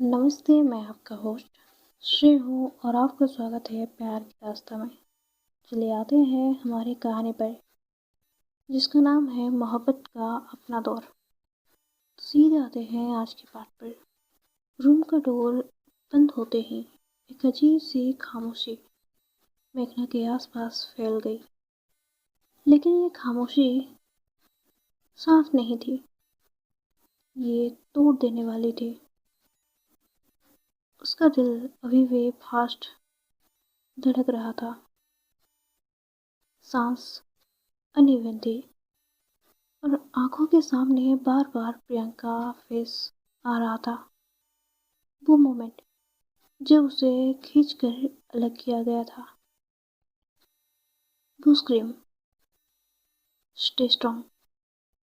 नमस्ते, मैं आपका होस्ट श्री हूँ और आपका स्वागत है प्यार की दास्तां में। चलिए आते हैं हमारी कहानी पर, जिसका नाम है मोहब्बत का अपना दौर। तो सीधे आते हैं आज के पार्ट पर। रूम का डोर बंद होते ही एक अजीब सी खामोशी मेघना के आसपास फैल गई। लेकिन ये खामोशी साफ नहीं थी, ये तोड़ देने वाली थी। उसका दिल अभी भी फास्ट धड़क रहा था, सांस अनइवन थी और आंखों के सामने बार बार प्रियंका फेस आ रहा था। वो मोमेंट जब उसे खींच कर अलग किया गया था। वो स्क्रीम, स्टे स्ट्रॉन्ग।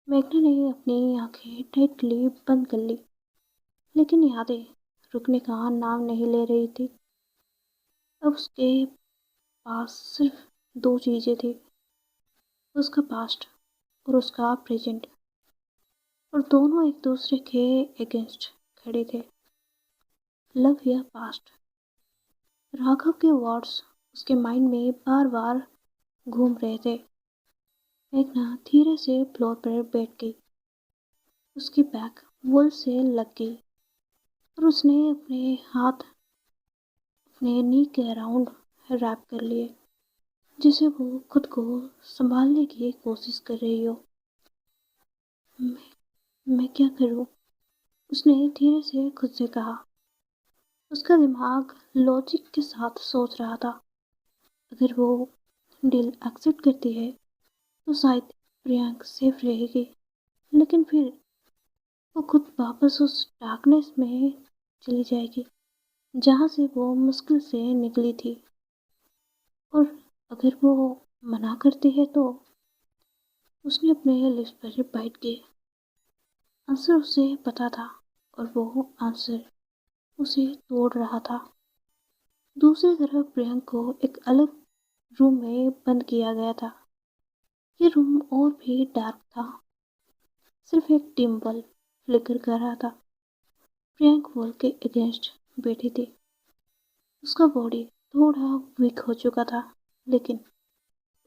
मेघना ने अपनी आंखें टाइटली बंद कर ली, लेकिन यादें रुकने का नाम नहीं ले रही थी। अब उसके पास सिर्फ दो चीजें थी, उसका पास्ट और उसका प्रेजेंट, और दोनों एक दूसरे के अगेंस्ट खड़े थे। लव या पास्ट, राघव के वर्ड्स उसके माइंड में बार बार घूम रहे थे। मेघना धीरे से फ्लोर पर बैठ गई, उसकी बैक वॉल से लग गई और उसने अपने हाथ अपने नी के अराउंड रैप कर लिए, जिसे वो खुद को संभालने की कोशिश कर रही हो। मैं क्या करूं? उसने धीरे से खुद से कहा। उसका दिमाग लॉजिक के साथ सोच रहा था, अगर वो डील एक्सेप्ट करती है तो शायद प्रियांक सेफ रहेगी, लेकिन फिर वो खुद वापस उस डार्कनेस में चली जाएगी जहाँ से वो मुश्किल से निकली थी। और अगर वो मना करती है तो उसने अपने लिप्स पर बाइट की। आंसर उसे पता था और वो आंसर उसे तोड़ रहा था। दूसरी तरफ प्रियंक को एक अलग रूम में बंद किया गया था। ये रूम और भी डार्क था, सिर्फ एक डिम बल्ब फ्लिकर कर रहा था। प्रियंक वॉल के अगेंस्ट बैठी थी, उसका बॉडी थोड़ा वीक हो चुका था, लेकिन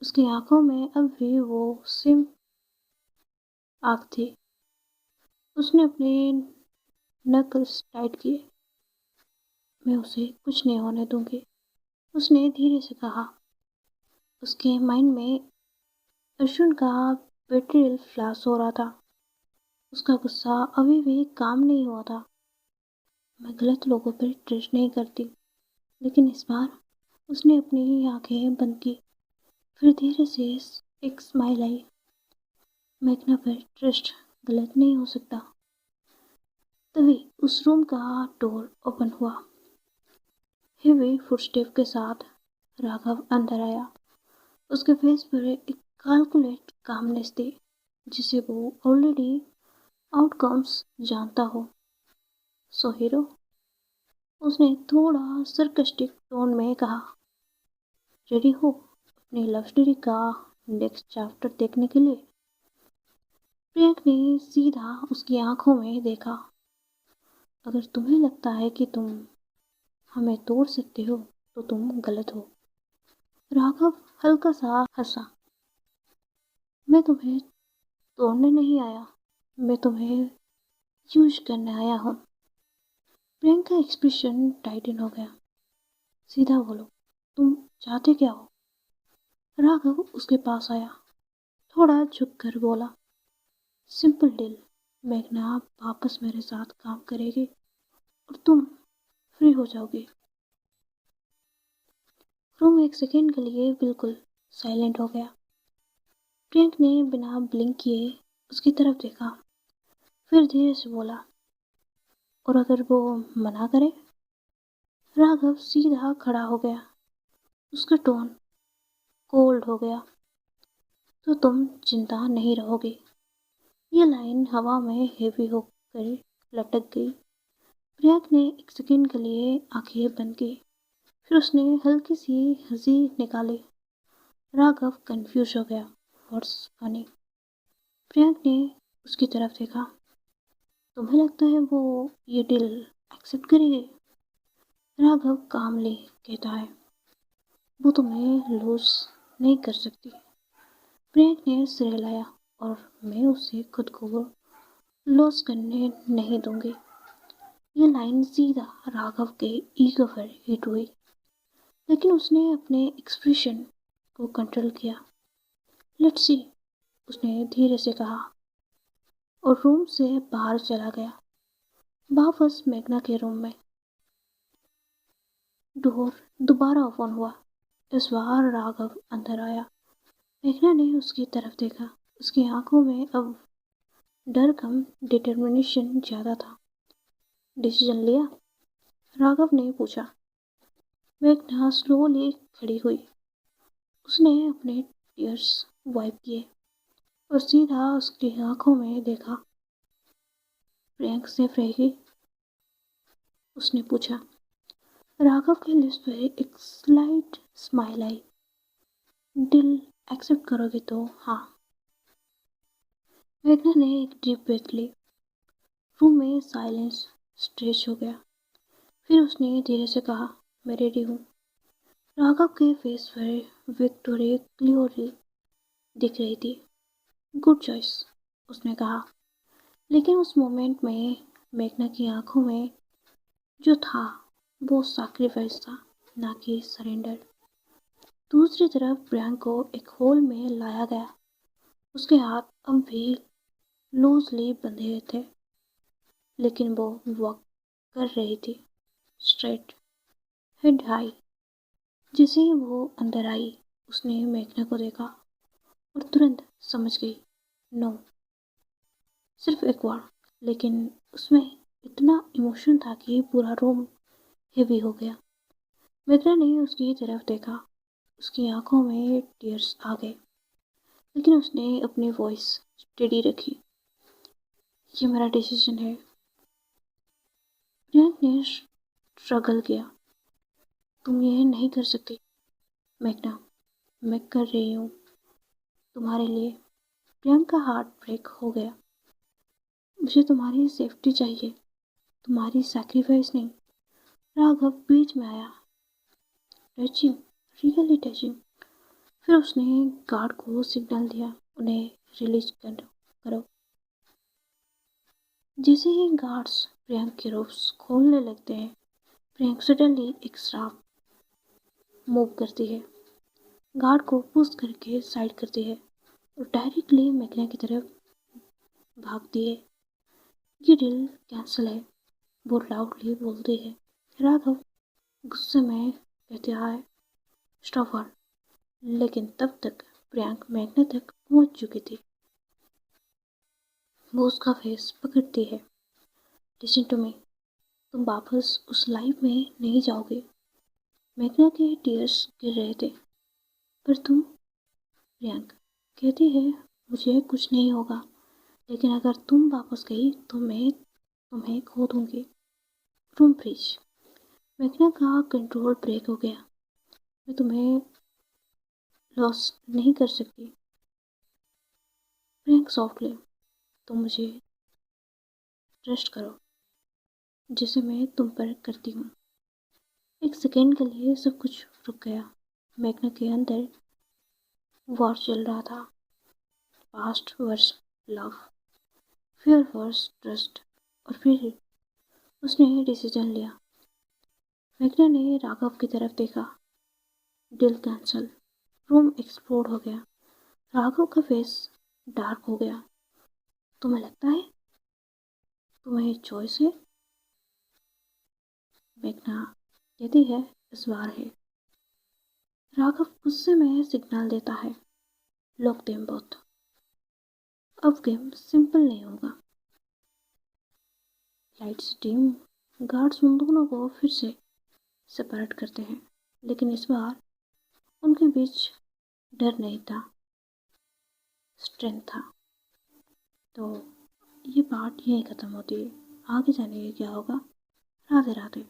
उसकी आंखों में अब भी वो सेम आग थी। उसने अपने नकल्स टाइट किए। मैं उसे कुछ नहीं होने दूंगी, उसने धीरे से कहा। उसके माइंड में अर्जुन का बेट्रियल फ्लैश हो रहा था। उसका गुस्सा अभी भी काम नहीं हुआ था। मैं गलत लोगों पर ट्रस्ट नहीं करती, लेकिन इस बार उसने अपनी आंखें बंद की। फिर धीरे से एक स्माइल आई। मेघना पर ट्रस्ट गलत नहीं हो सकता। तभी उस रूम का डोर ओपन हुआ। हेवी फुटस्टेप के साथ राघव अंदर आया। उसके फेस पर एक कैलकुलेट कामनेस थी, जिसे वो ऑलरेडी आउटकम्स जानता हो। सो हीरो, उसने थोड़ा सरकास्टिक टोन में कहा, रेडी हो अपनी लव स्टोरी का नेक्स्ट चैप्टर देखने के लिए? प्रियंक ने सीधा उसकी आंखों में देखा। अगर तुम्हें लगता है कि तुम हमें तोड़ सकते हो तो तुम गलत हो। राघव हल्का सा हंसा। मैं तुम्हें तोड़ने नहीं आया, मैं तुम्हें यूज करने आया हूँ। प्रियंका का एक्सप्रेशन टाइटन हो गया। सीधा बोलो, तुम चाहते क्या हो? राघव उसके पास आया, थोड़ा झुक कर बोला, सिंपल डील। मेघना वापस मेरे साथ काम करेगी और तुम फ्री हो जाओगे। रूम एक सेकेंड के लिए बिल्कुल साइलेंट हो गया। प्रियंक ने बिना ब्लिंक किए उसकी तरफ देखा, फिर धीरे से बोला, और अगर वो मना करे? राघव सीधा खड़ा हो गया, उसका टोन कोल्ड हो गया। तो तुम चिंता नहीं रहोगे। ये लाइन हवा में हेवी होकर लटक गई। प्रियंक ने एक सेकंड के लिए आंखें बंद की, फिर उसने हल्की सी हंसी निकाली। राघव कंफ्यूज हो गया। What's funny? प्रियंक ने उसकी तरफ देखा। तुम्हें लगता है वो ये डील एक्सेप्ट करेगी? राघव कामली कहता है, वो तुम्हें लूज नहीं कर सकती। प्रियंक ने सिर हिलाया, और मैं उसे खुद को लॉस करने नहीं दूंगी। ये लाइन सीधा राघव के ईगो पर हिट हुई, लेकिन उसने अपने एक्सप्रेशन को कंट्रोल किया। लेट्स सी, उसने धीरे से कहा, और रूम से बाहर चला गया। वापस मेघना के रूम में डोर दोबारा ओपन हुआ। इस बार राघव अंदर आया। मेघना ने उसकी तरफ देखा। उसकी आंखों में अब डर कम, डिटर्मिनेशन ज्यादा था। डिसीजन लिया? राघव ने पूछा। मेघना स्लोली खड़ी हुई। उसने अपने टीयर्स वाइप किए और सीधा उसकी आंखों में देखा। प्रियंक सेफ रहेगी? उसने पूछा। राघव के लिप्स पर एक स्लाइट स्माइल आई। दिल एक्सेप्ट करोगे तो हाँ। मेघना ने एक डीप ब्रेथ ली। रूम में साइलेंस स्ट्रेच हो गया। फिर उसने धीरे से कहा, मैं रेडी हूँ। राघव के फेस पर विक्टोरी क्लियरली दिख रही थी। गुड चॉइस, उसने कहा। लेकिन उस मोमेंट में मेघना की आंखों में जो था वो सैक्रिफाइस था, ना कि सरेंडर। दूसरी तरफ प्रियंक को एक होल में लाया गया। उसके हाथ अब भी लूजली बंधे हुए थे, लेकिन वो वॉक कर रही थी, स्ट्रेट, हेड हाई। जैसे ही वो अंदर आई, उसने मेघना को देखा और तुरंत समझ गई, नो। सिर्फ एक बार, लेकिन उसमें इतना इमोशन था कि पूरा रूम हेवी हो गया। मेघना ने उसकी तरफ देखा। उसकी आंखों में टीयर्स आ गए, लेकिन उसने अपनी वॉइस स्टेडी रखी। ये मेरा डिसीजन है। प्रियंक ने स्ट्रगल किया। तुम ये नहीं कर सकती मेघना, मैं कर रही हूँ तुम्हारे लिए। प्रियंक का हार्ट ब्रेक हो गया। मुझे तुम्हारी सेफ्टी चाहिए, तुम्हारी सैक्रिफाइस नहीं। राघव बीच में आया। Touching, really touching. फिर उसने गार्ड को सिग्नल दिया, उन्हें रिलीज करो। जैसे ही गार्ड्स प्रियंक के रोप्स खोलने लगते हैं, प्रियंक सडनली एक श्राप मूव करती है। गार्ड को पुश करके साइड करती है और डायरेक्टली मेघना की तरफ भागती है। ये डील कैंसिल है, वो लाउडली बोलती है। राघव गुस्से में कहते है, स्टॉप हर। लेकिन तब तक प्रियंक मेघना तक पहुंच चुकी थी। वो उसका फेस पकड़ती है। लिसन टू मी, तुम वापस उस लाइफ में नहीं जाओगे। मेघना के टीयर्स गिर रहे थे। पर तुम? प्रियंक कहती है, मुझे कुछ नहीं होगा, लेकिन अगर तुम वापस गई तो मैं तुम्हें खो दूंगी। Room freeze. मेघना का कंट्रोल ब्रेक हो गया। मैं तुम्हें लॉस नहीं कर सकती। प्रियंक सॉफ्टली, तुम मुझे ट्रस्ट करो, जिसे मैं तुम पर करती हूँ। एक सेकेंड के लिए सब कुछ रुक गया। मेघना के अंदर वॉर चल रहा था। Past versus love, fear versus trust, और फिर उसने डिसीजन लिया। मेघना ने राघव की तरफ देखा। Deal cancel. रूम एक्सप्लोड हो गया। राघव का फेस डार्क हो गया। तुम्हें लगता है तुम्हें चॉइस है? मेघना कहती है, इस बार है। राघव गुस्से में सिग्नल देता है, लॉक देम बोथ। अब गेम सिंपल नहीं होगा। Lights dim. गार्ड्स उन दोनों को फिर से सेपरेट करते हैं, लेकिन इस बार उनके बीच डर नहीं था, स्ट्रेंथ था। तो ये पार्ट यहीं ख़त्म होती है। आगे जाने क्या होगा? राधे राधे।